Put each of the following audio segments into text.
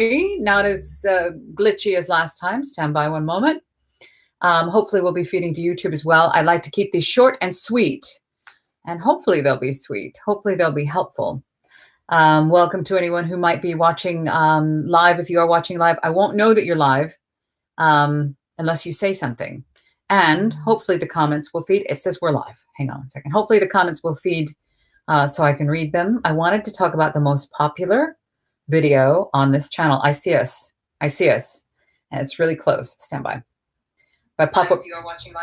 not as glitchy as last time. Stand by one moment. Hopefully we'll be feeding to YouTube as well. I like to keep these short and sweet, and hopefully they'll be sweet. Hopefully they'll be helpful. Welcome to anyone who might be watching live. If you are watching live, I won't know that you're live unless you say something. And hopefully the comments will feed. It says we're live. Hang on a second. Hopefully the comments will feed so I can read them. I wanted to talk about the most popular video on this channel. I see us. And it's really close. Stand by. If I pop up,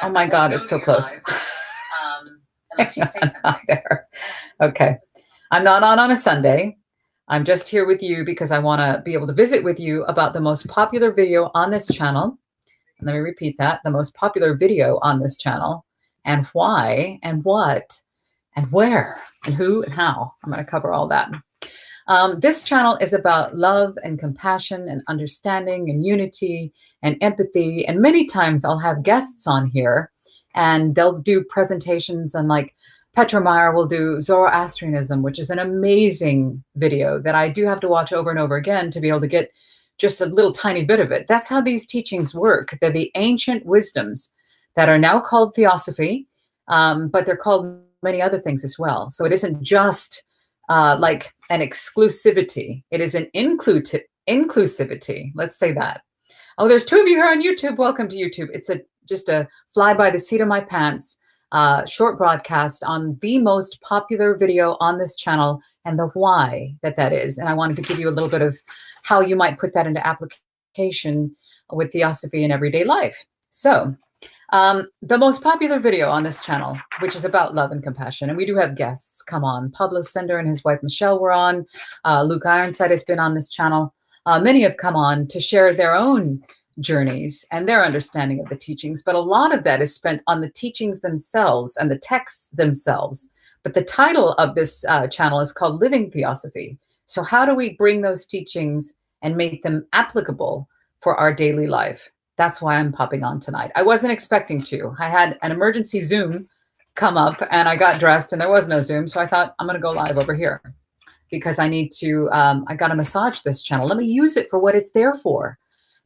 oh my God, it's so close. Unless you say something. There. Okay. I'm not on a Sunday. I'm just here with you because I want to be able to visit with you about the most popular video on this channel. And let me repeat that. The most popular video on this channel, and why and what and where and who and how. I'm going to cover all that. This channel is about love and compassion and understanding and unity and empathy. And many times I'll have guests on here and they'll do presentations, and like Petra Meyer will do Zoroastrianism, which is an amazing video that I do have to watch over and over again to be able to get just a little tiny bit of it. That's how these teachings work. They're the ancient wisdoms that are now called Theosophy, but they're called many other things as well. So it isn't just like an exclusivity. It is an inclusivity. Let's say that. Oh, there's 2 of you here on YouTube. Welcome to YouTube. It's just a fly by the seat of my pants short broadcast on the most popular video on this channel and the why that is. And I wanted to give you a little bit of how you might put that into application with Theosophy in everyday life. So the most popular video on this channel, which is about love and compassion, and we do have guests come on. Pablo Sender and his wife Michelle were on. Luke Ironside has been on this channel. Many have come on to share their own journeys and their understanding of the teachings, but a lot of that is spent on the teachings themselves and the texts themselves. But the title of this channel is called Living Theosophy. So how do we bring those teachings and make them applicable for our daily life? That's why I'm popping on tonight. I wasn't expecting to. I had an emergency Zoom come up and I got dressed and there was no Zoom. So I thought I'm going to go live over here because I need to, I got to massage this channel. Let me use it for what it's there for.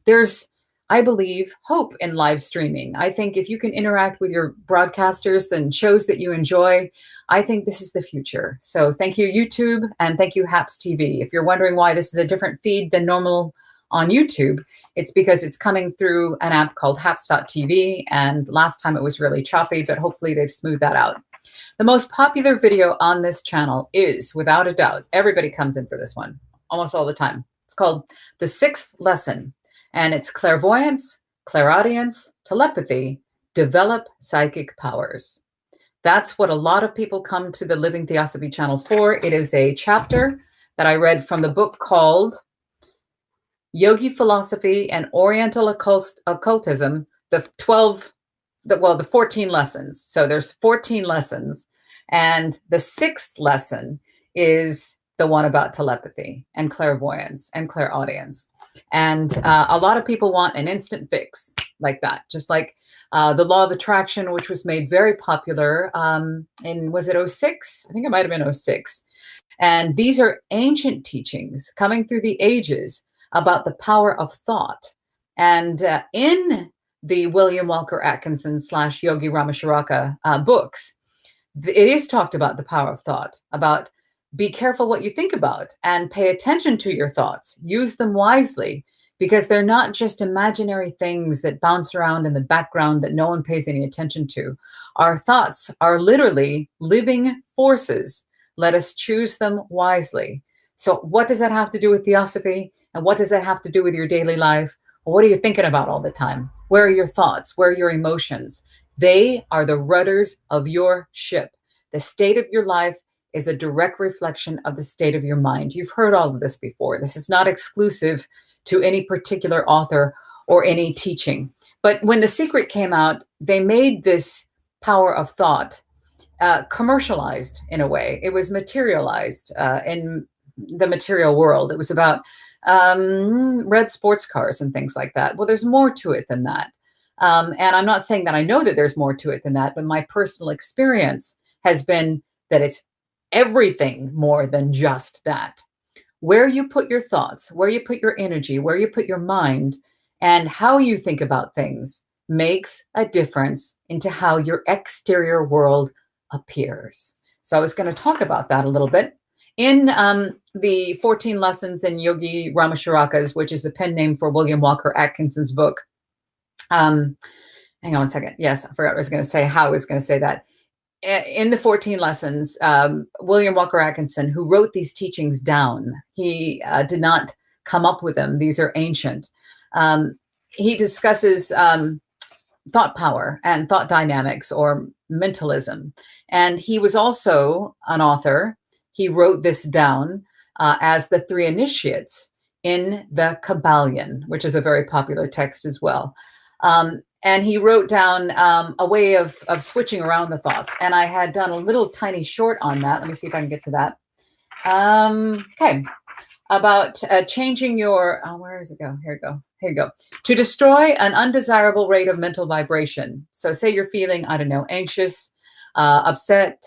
There's, I believe, hope in live streaming. I think if you can interact with your broadcasters and shows that you enjoy, I think this is the future. So thank you, YouTube, and thank you, Haps TV. If you're wondering why this is a different feed than normal on YouTube, it's because it's coming through an app called haps.tv, and last time it was really choppy, but hopefully they've smoothed that out. The most popular video on this channel is, without a doubt, everybody comes in for this one almost all the time. It's called The Sixth Lesson. And it's clairvoyance, clairaudience, telepathy, develop psychic powers. That's what a lot of people come to the Living Theosophy channel for. It is a chapter that I read from the book called Yogi Philosophy and Oriental Occultism, the 14 lessons. So there's 14 lessons. And the 6th lesson is the one about telepathy and clairvoyance and clairaudience. And a lot of people want an instant fix like that, just like the law of attraction, which was made very popular in, was it 06? I think it might have been 06. And these are ancient teachings coming through the ages about the power of thought. And in the William Walker Atkinson / Yogi Ramacharaka books, it is talked about the power of thought, about be careful what you think about and pay attention to your thoughts. Use them wisely because they're not just imaginary things that bounce around in the background that no one pays any attention to. Our thoughts are literally living forces. Let us choose them wisely. So what does that have to do with Theosophy? And what does that have to do with your daily life? Well, what are you thinking about all the time? Where are your thoughts? Where are your emotions? They are the rudders of your ship. The state of your life is a direct reflection of the state of your mind. You've heard all of this before. This is not exclusive to any particular author or any teaching. But when The Secret came out, they made this power of thought commercialized in a way. It was materialized in the material world. It was about red sports cars and things like that. Well, there's more to it than that. And I'm not saying that I know that there's more to it than that, but my personal experience has been that it's everything more than just that. where you put your thoughts, where you put your energy, where you put your mind, and how you think about things makes a difference into how your exterior world appears. So I was going to talk about that a little bit. In the 14 Lessons in Yogi Ramacharaka's, which is a pen name for William Walker Atkinson's book. Hang on one second. Yes, I forgot what I was going to say, how I was going to say that. In the 14 Lessons, William Walker Atkinson, who wrote these teachings down, he did not come up with them. These are ancient. He discusses thought power and thought dynamics, or mentalism. And he was also an author. He wrote this down as the three initiates in the Kabbalion, which is a very popular text as well. And he wrote down a way of switching around the thoughts. And I had done a little tiny short on that. Let me see if I can get to that. Okay. About changing your, where does it go? Here we go. Here you go. To destroy an undesirable rate of mental vibration. So say you're feeling, I don't know, anxious, upset,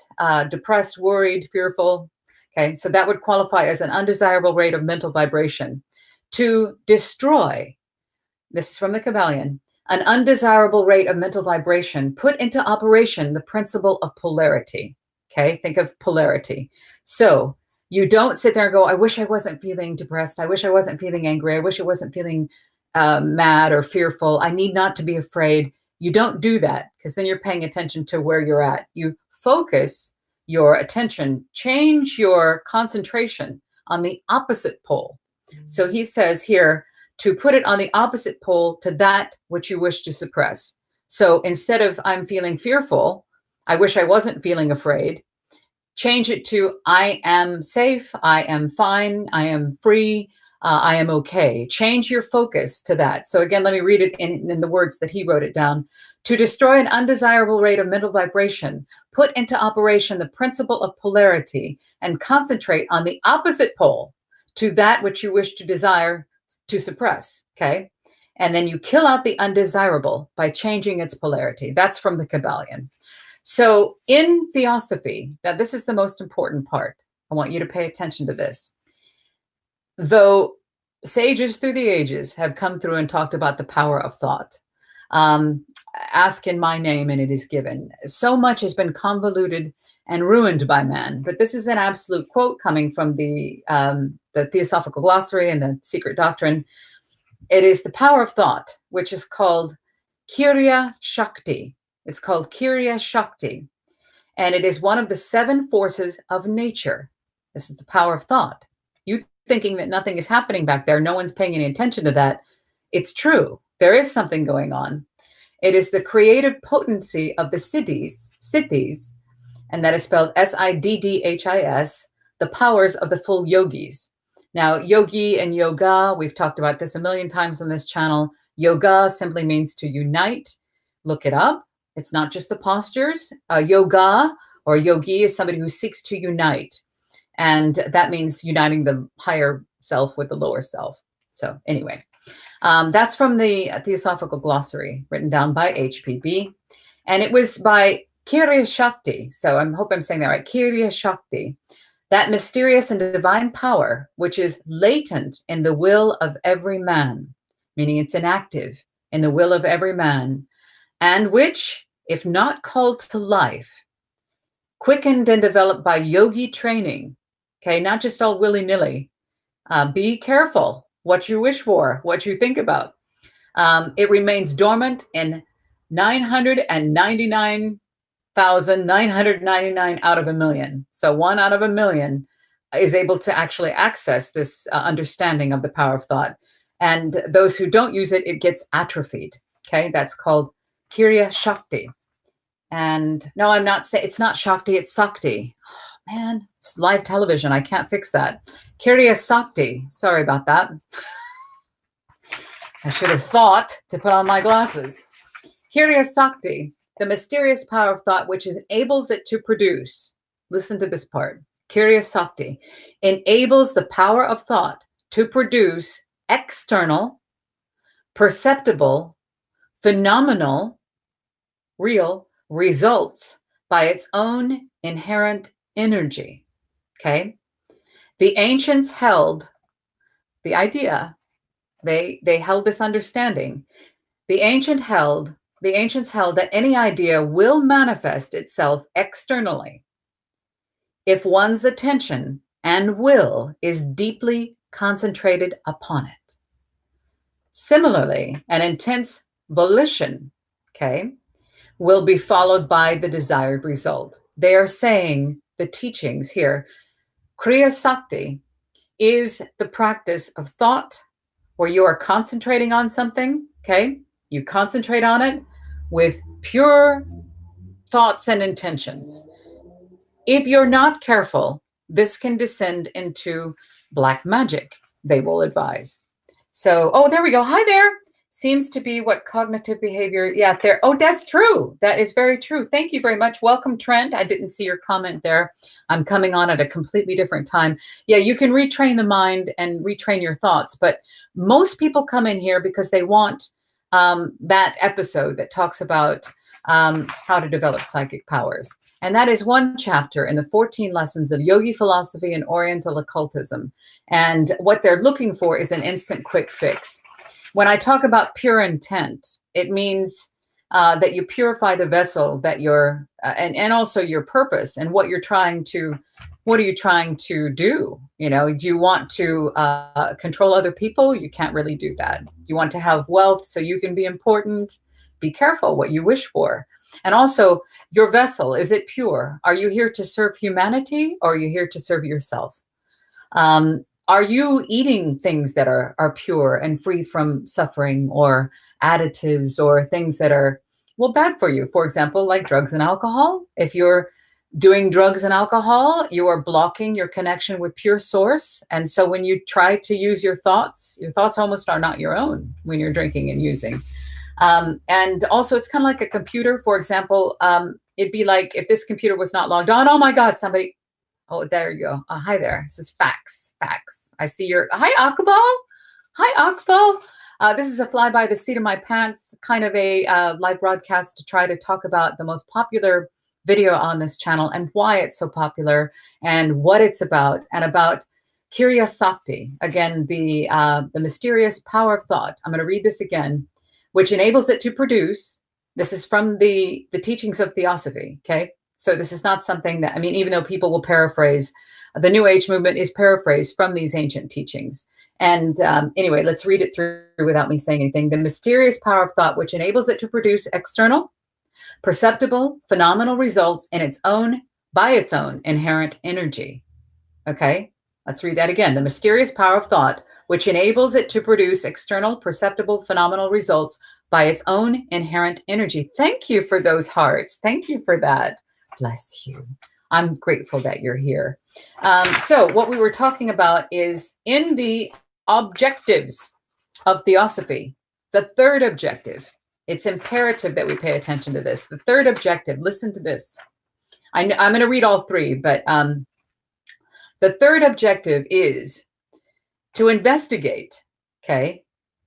depressed, worried, fearful. Okay, so that would qualify as an undesirable rate of mental vibration. To destroy, this is from the Kabbalion, an undesirable rate of mental vibration, put into operation the principle of polarity. Okay, think of polarity. So you don't sit there and go, I wish I wasn't feeling depressed. I wish I wasn't feeling angry. I wish I wasn't feeling mad or fearful. I need not to be afraid. You don't do that, because then you're paying attention to where you're at. You focus your attention, change your concentration on the opposite pole. So he says here, to put it on the opposite pole to that which you wish to suppress. So instead of I'm feeling fearful, I wish I wasn't feeling afraid, change it to I am safe, I am fine, I am free, I am okay. Change your focus to that. So again, let me read it in the words that he wrote it down. To destroy an undesirable rate of mental vibration, put into operation the principle of polarity and concentrate on the opposite pole to that which you wish to desire to suppress, okay? And then you kill out the undesirable by changing its polarity. That's from the Kabbalion. So in Theosophy, now this is the most important part. I want you to pay attention to this. Though sages through the ages have come through and talked about the power of thought, ask in my name and it is given. So much has been convoluted and ruined by man. But this is an absolute quote coming from the Theosophical Glossary and the Secret Doctrine. It is the power of thought, which is called Kiria Shakti. It's called Kiria Shakti. And it is one of the 7 forces of nature. This is the power of thought. You thinking that nothing is happening back there, no one's paying any attention to that. It's true. There is something going on. It is the creative potency of the siddhis, and that is spelled Siddhis, the powers of the full yogis. Now, yogi and yoga, we've talked about this a million times on this channel. Yoga simply means to unite. Look it up. It's not just the postures. Yoga or yogi is somebody who seeks to unite. And that means uniting the higher self with the lower self. So anyway, that's from the Theosophical Glossary, written down by HPB. And it was by Kiria Shakti. So I hope I'm saying that right. Kiria Shakti. That mysterious and divine power, which is latent in the will of every man, meaning it's inactive in the will of every man, and which, if not called to life, quickened and developed by yogi training, okay, not just all willy-nilly. Be careful what you wish for, what you think about. It remains dormant in 999,999 out of a million. So 1 out of a million is able to actually access this understanding of the power of thought. And those who don't use it, it gets atrophied. Okay, that's called Kiria Shakti. And no, I'm not saying it's not Shakti, it's Sakti. Oh, man, it's live television. I can't fix that. Kiria Shakti. Sorry about that. I should have thought to put on my glasses. Kiria Shakti, the mysterious power of thought which enables it to produce. Listen to this part. Kiria Shakti enables the power of thought to produce external, perceptible, phenomenal, real results by its own inherent energy. Okay? The ancients held the idea, they held this understanding. The ancients held that any idea will manifest itself externally if one's attention and will is deeply concentrated upon it. Similarly, an intense volition, okay, will be followed by the desired result. They are saying the teachings here, Kiria Shakti is the practice of thought where you are concentrating on something, okay? You concentrate on it with pure thoughts and intentions. If you're not careful, this can descend into black magic, they will advise. So, oh, there we go. Hi there. Seems to be what cognitive behavior. Yeah, there. Oh, that's true. That is very true. Thank you very much. Welcome, Trent. I didn't see your comment there. I'm coming on at a completely different time. Yeah, you can retrain the mind and retrain your thoughts. But most people come in here because they want that episode that talks about how to develop psychic powers. And that is one chapter in the 14 lessons of yogi philosophy and Oriental occultism. And what they're looking for is an instant quick fix. When I talk about pure intent, it means that you purify the vessel that you're, and also your purpose and what are you trying to do? You know, do you want to control other people? You can't really do that. You want to have wealth so you can be important? Be careful what you wish for. And also your vessel, is it pure? Are you here to serve humanity or are you here to serve yourself? Are you eating things that are pure and free from suffering or additives or things that are, well, bad for you? For example, like drugs and alcohol. If you're doing drugs and alcohol, you are blocking your connection with pure source. And so when you try to use your thoughts almost are not your own when you're drinking and using. And also it's kind of like a computer. For example, it'd be like if this computer was not logged on, oh my God, somebody, oh, there you go. Hi there. This is facts. I see your, hi, Akbal. Hi, Akbal. This is a fly by the seat of my pants, kind of a live broadcast to try to talk about the most popular video on this channel and why it's so popular and what it's about, and about Kiria Shakti. Again, the mysterious power of thought. I'm going to read this again, which enables it to produce. This is from the teachings of Theosophy, okay? So this is not something that, I mean, even though people will paraphrase, the New Age movement is paraphrased from these ancient teachings. And anyway, let's read it through without me saying anything. The mysterious power of thought, which enables it to produce external, perceptible, phenomenal results by its own inherent energy. Okay, let's read that again. The mysterious power of thought, which enables it to produce external, perceptible, phenomenal results by its own inherent energy. Thank you for those hearts. Thank you for that. Bless you. I'm grateful that you're here. So what we were talking about is in the objectives of Theosophy, the third objective, it's imperative that we pay attention to this. The third objective, listen to this. I'm going to read all three, but the third objective is to investigate, okay,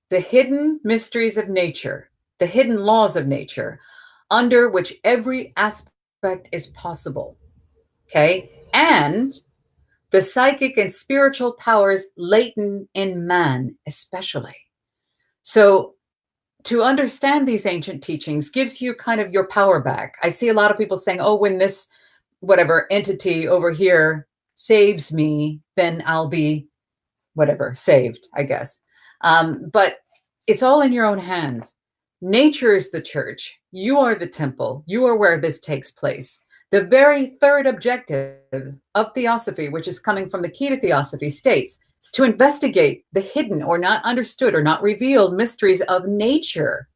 the hidden mysteries of nature, the hidden laws of nature, under which every aspect is possible, okay, and the psychic and spiritual powers latent in man, especially. So to understand these ancient teachings gives you kind of your power back. I see a lot of people saying, oh, when this whatever entity over here saves me, then I'll be whatever, saved, I guess. But it's all in your own hands. Nature is the church. You are the temple. You are where this takes place. The very third objective of Theosophy, which is coming from the key to Theosophy, states it's to investigate the hidden or not understood or not revealed mysteries of nature.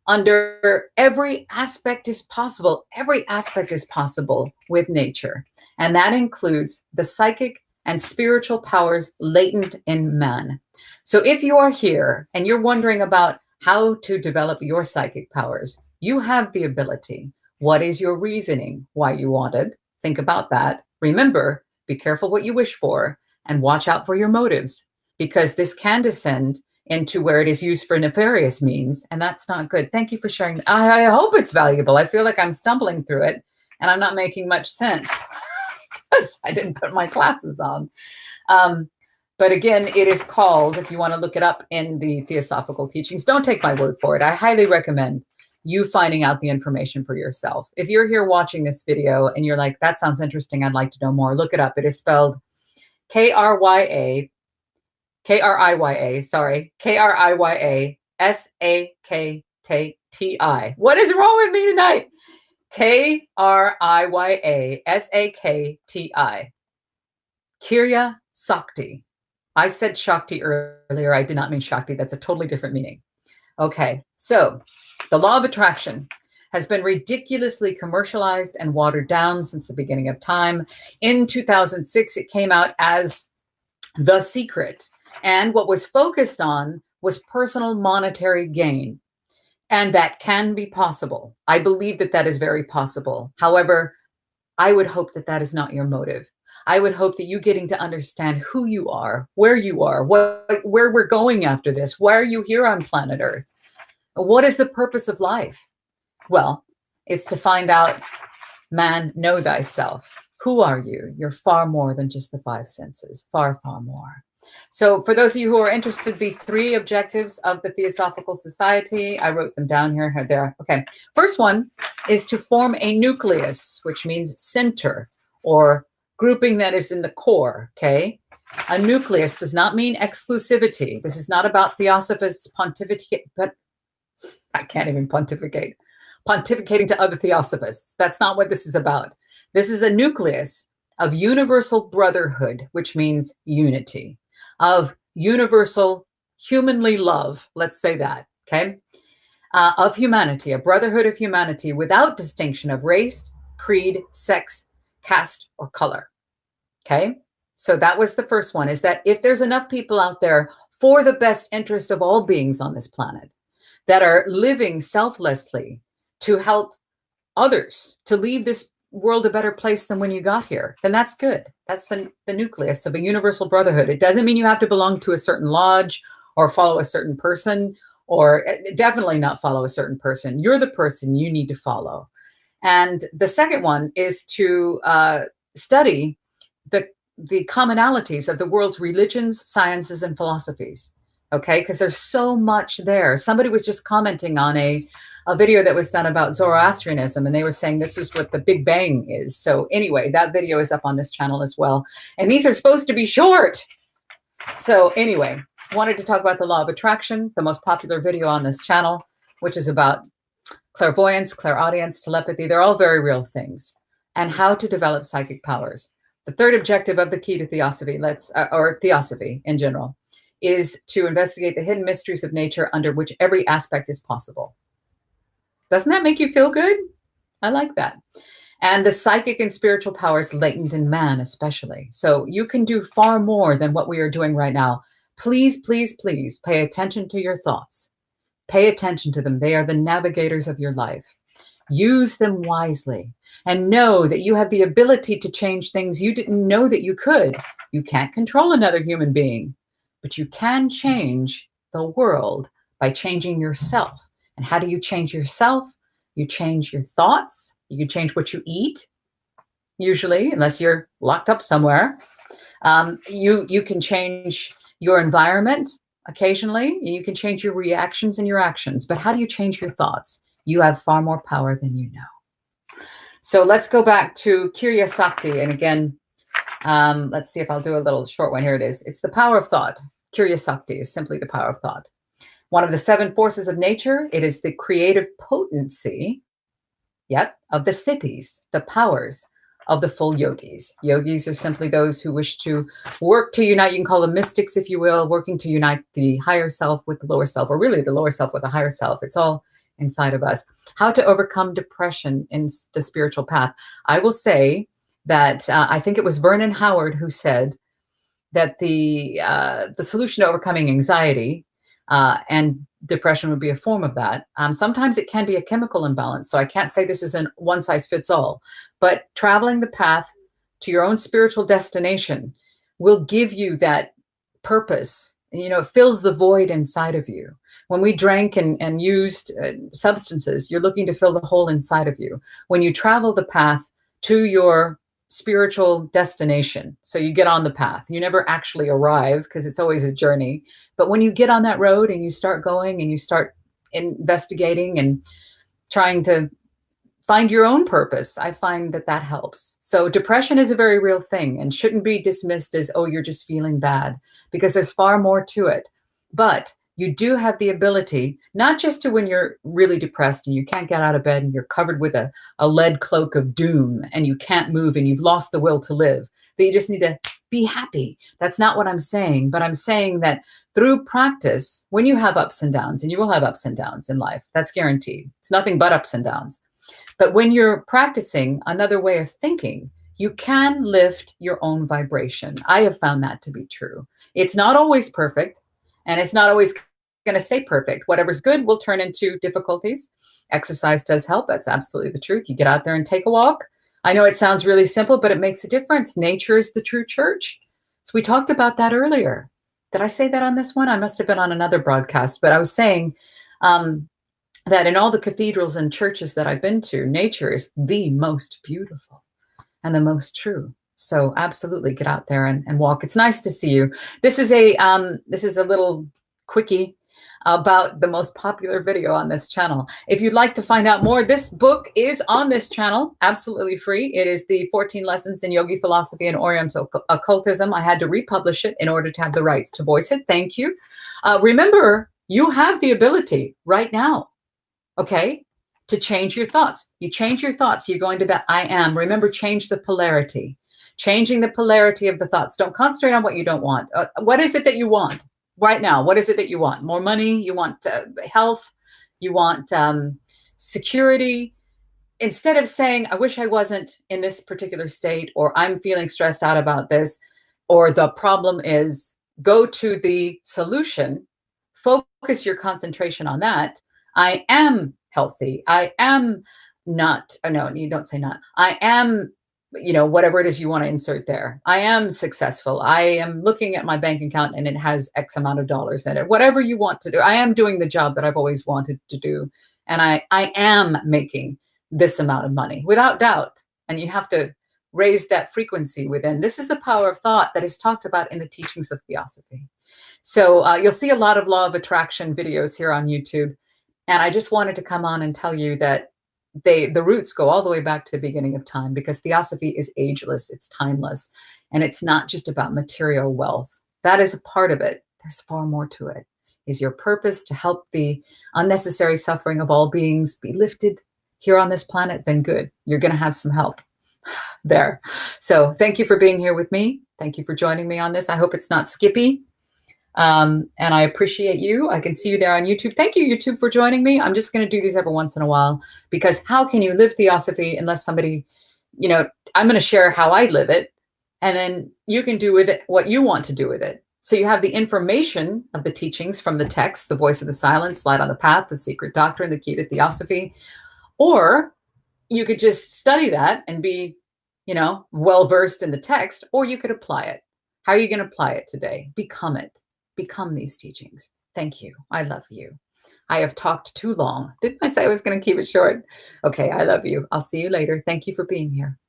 Under every aspect is possible. Every aspect is possible with nature. And that includes the psychic and spiritual powers latent in man. So if you are here and you're wondering about how to develop your psychic powers, you have the ability. What is your reasoning? Why you wanted? Think about that. Remember, be careful what you wish for and watch out for your motives, because this can descend into where it is used for nefarious means, and that's not good. Thank you for sharing. I hope it's valuable. I feel like I'm stumbling through it and I'm not making much sense. because I didn't put my glasses on. But again, it is called, if you want to look it up in the Theosophical teachings, don't take my word for it. I highly recommend you finding out the information for yourself. If you're here watching this video and you're like, that sounds interesting, I'd like to know more, look it up. It is spelled Kriya, Sakti. What is wrong with me tonight? Kriya, Kiria Shakti. I said Shakti earlier. I did not mean Shakti. That's a totally different meaning. Okay, so the law of attraction has been ridiculously commercialized and watered down since the beginning of time. In 2006, it came out as The Secret. And what was focused on was personal monetary gain. And that can be possible. I believe that that is very possible. However, I would hope that that is not your motive. I would hope that you getting to understand who you are, where we're going after this. Why are you here on planet Earth? What is the purpose of life? Well, it's to find out, man, know thyself. Who are you? You're far more than just the five senses, far, far more. So for those of you who are interested, the 3 objectives of the Theosophical Society, I wrote them down here. There. Okay. First one is to form a nucleus, which means center or grouping that is in the core. Okay. A nucleus does not mean exclusivity. This is not about Theosophists pontificate, but I can't even pontificate. Pontificating to other Theosophists. That's not what this is about. This is a nucleus of universal brotherhood, which means unity, of universal humanly love, let's say that, okay, of humanity, a brotherhood of humanity without distinction of race, creed, sex, caste, or color, okay? So that was the first one, is that if there's enough people out there for the best interest of all beings on this planet that are living selflessly to help others, to leave this world a better place than when you got here, then that's good. That's the nucleus of a universal brotherhood. It doesn't mean you have to belong to a certain lodge or follow a certain person, or definitely not follow a certain person. You're the person you need to follow. And the second one is to study the commonalities of the world's religions, sciences, and philosophies. Okay, because there's so much there. Somebody was just commenting on a video that was done about Zoroastrianism, and they were saying this is what the Big Bang is. So anyway, that video is up on this channel as well. And these are supposed to be short. So anyway, wanted to talk about the law of attraction, the most popular video on this channel, which is about clairvoyance, clairaudience, telepathy. They're all very real things, and how to develop psychic powers. The third objective of the key to Theosophy, or Theosophy in general, is to investigate the hidden mysteries of nature under which every aspect is possible. Doesn't that make you feel good? I like that. And the psychic and spiritual powers latent in man, especially. So you can do far more than what we are doing right now. Please, please, please pay attention to your thoughts. Pay attention to them. They are the navigators of your life. Use them wisely and know that you have the ability to change things you didn't know that you could. You can't control another human being, but you can change the world by changing yourself. And how do you change yourself? You change your thoughts. You can change what you eat, usually, unless you're locked up somewhere. You can change your environment occasionally. You can change your reactions and your actions. But how do you change your thoughts? You have far more power than you know. So let's go back to Kiria Shakti. And again, let's see if I'll do a little short one. Here it is. It's the power of thought. Kiria Shakti is simply the power of thought. One of the 7 forces of nature. It is the creative potency, of the siddhis, the powers of the full yogis. Yogis are simply those who wish to work to unite. You can call them mystics, if you will, working to unite the higher self with the lower self, or really the lower self with the higher self. It's all inside of us. How to overcome depression in the spiritual path. I will say that I think it was Vernon Howard who said that the solution to overcoming anxiety and depression would be a form of that. Sometimes it can be a chemical imbalance. So I can't say this is a one size fits all, but traveling the path to your own spiritual destination will give you that purpose. It fills the void inside of you. When we drank and used substances, you're looking to fill the hole inside of you. When you travel the path to your spiritual destination. So you get on the path. You never actually arrive because it's always a journey. But when you get on that road and you start going and you start investigating and trying to find your own purpose, I find that that helps. So depression is a very real thing and shouldn't be dismissed as, oh, you're just feeling bad, because there's far more to it. But you do have the ability, not just to when you're really depressed and you can't get out of bed and you're covered with a lead cloak of doom and you can't move and you've lost the will to live, that you just need to be happy. That's not what I'm saying. But I'm saying that through practice, when you have ups and downs, and you will have ups and downs in life, that's guaranteed. It's nothing but ups and downs. But when you're practicing another way of thinking, you can lift your own vibration. I have found that to be true. It's not always perfect, and it's not always going to stay perfect. Whatever's good will turn into difficulties. Exercise does help. That's absolutely the truth. You get out there and take a walk. I know it sounds really simple, but it makes a difference. Nature is the true church. So we talked about that earlier. Did I say that on this one? I must have been on another broadcast, but I was saying that in all the cathedrals and churches that I've been to, nature is the most beautiful and the most true. So absolutely get out there and walk. It's nice to see you. This is a little quickie about the most popular video on this channel. If you'd like to find out more, this book is on this channel, absolutely free. It is the 14 Lessons in Yogi Philosophy and Oriental Occultism. I had to republish it in order to have the rights to voice it. Thank you. Remember, you have the ability right now, okay, to change your thoughts. You change your thoughts, you go into that I am. Remember, change the polarity. Changing the polarity of the thoughts. Don't concentrate on what you don't want. What is it that you want right now? What is it that you want? More money? You want health? You want security? Instead of saying, I wish I wasn't in this particular state, or I'm feeling stressed out about this, or the problem is, go to the solution. Focus your concentration on that. I am healthy. I am not, no, you don't say not. I am, whatever it is you want to insert there. I am successful. I am looking at my bank account and it has X amount of dollars in it. Whatever you want to do. I am doing the job that I've always wanted to do. And I am making this amount of money without doubt. And you have to raise that frequency within. This is the power of thought that is talked about in the teachings of Theosophy. So you'll see a lot of law of attraction videos here on YouTube. And I just wanted to come on and tell you that the roots go all the way back to the beginning of time, because Theosophy is ageless, it's timeless, and it's not just about material wealth. That is a part of it. There's far more to it. Is your purpose to help the unnecessary suffering of all beings be lifted here on this planet? Then good. You're going to have some help there. So thank you for being here with me. Thank you for joining me on this. I hope it's not skippy. And I appreciate you. I can see you there on YouTube. Thank you, YouTube, for joining me. I'm just going to do these every once in a while, because how can you live Theosophy unless somebody, I'm going to share how I live it, and then you can do with it what you want to do with it. So you have the information of the teachings from the text, the voice of the silence, light on the path, the secret doctrine, the key to Theosophy, or you could just study that and be, well-versed in the text, or you could apply it. How are you going to apply it today? Become it. Become these teachings. Thank you. I love you. I have talked too long. Didn't I say I was going to keep it short? Okay, I love you. I'll see you later. Thank you for being here.